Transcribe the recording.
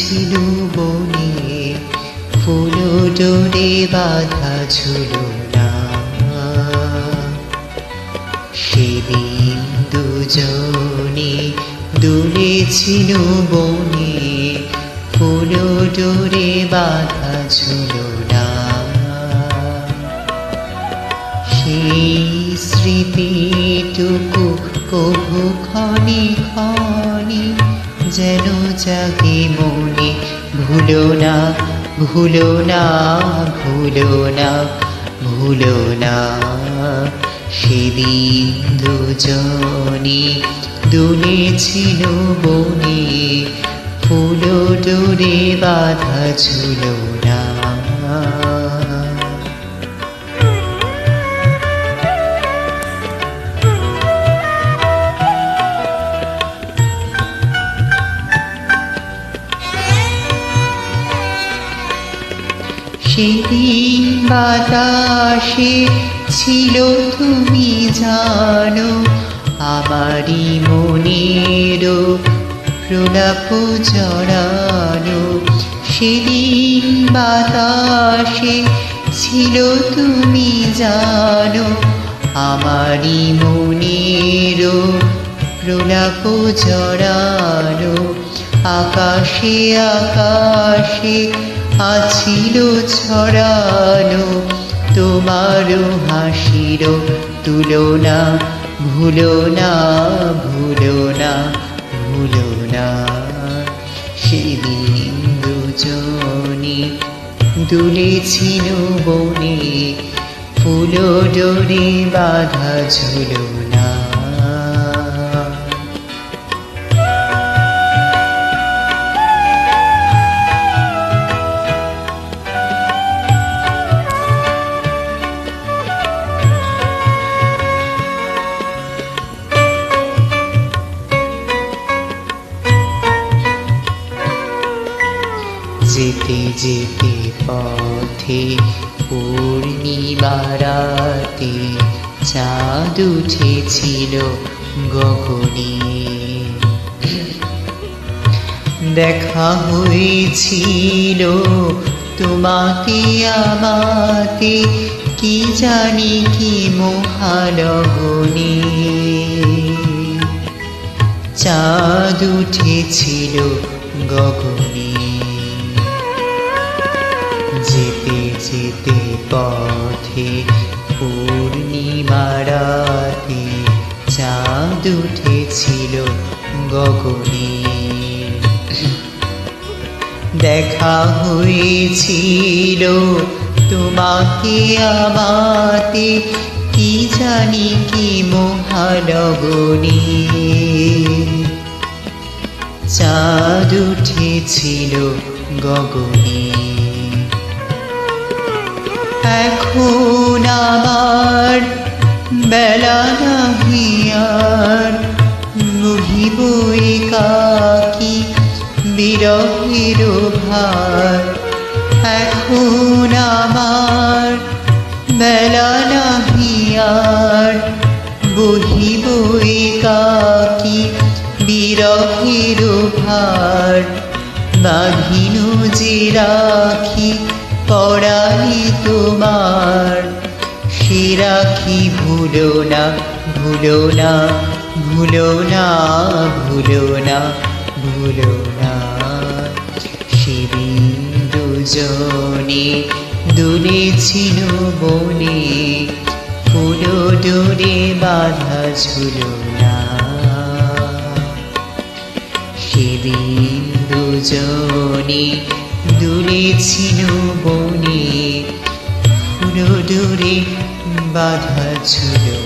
দুলেছিল বনে, ফুল ডোরে বাঁধা ঝুলনা। সেদিন দুজনে দুলেছিল বনে, ফুল ডোরে বাঁধা ঝুলনা। সেই স্মৃতিটুকু কভু ক্ষণে ক্ষণে যেন জাগে মনে। ভুলো না, ভুলো না, ভুলো না, ভুলো না। সেদিন দুজনে দুলেছিল বনে, ফুল ডোরে বাঁধা ঝুলনা। সেদিন বাতাসে ছিল তুমি জানো, আমারই মনের প্রলাপ জড়ানো। সেদিন বাতাসে ছিল তুমি জানো, আমারই মনের প্রলাপ জড়ানো। আকাশে আকাশে আছিল ছড়ানো তোমার হাসির তুলনা। ভুলো না, ভুলো না, ভুলো না। সেদিন দুজনে দুলেছিল বনে, ফুল ডোরে বাঁধা ঝুলনা। যেতে যেতে পথে পূর্ণিমা রাতে চাঁদ উঠেছিল গগনে। দেখা হয়েছিল তোমাতে আমাতে, কি জানি কি মহালগনে। চাঁদ উঠেছিল গগনে। যেতে যেতে পথে পূর্ণিমা রাতে চাঁদ উঠেছিল গগনে। দেখা হয়েছিল তোমাকে আমাতে, কি জানি কি মহালগনে। চাঁদ উঠেছিল গগনে। এখন আমার বেলা নাহি আর, বহিব একাকী বিরহের ভার। এখন আমার বেলা নাহি আর, বহিব একাকী বিরহের ভার। বাঁধিন যে রাখি পরাণে তোমার, সে রাখি ভুলো না, ভুলো না, ভুলো না, ভুলো না, ভুলো না। সেদিন দুজনে দুলেছিল বনে, ফুল ডোরে বাঁধা ঝুলনা। সেদিন দুজনে দুলেছিল বনে, ফুল ডোরে বাঁধা ঝুলনা।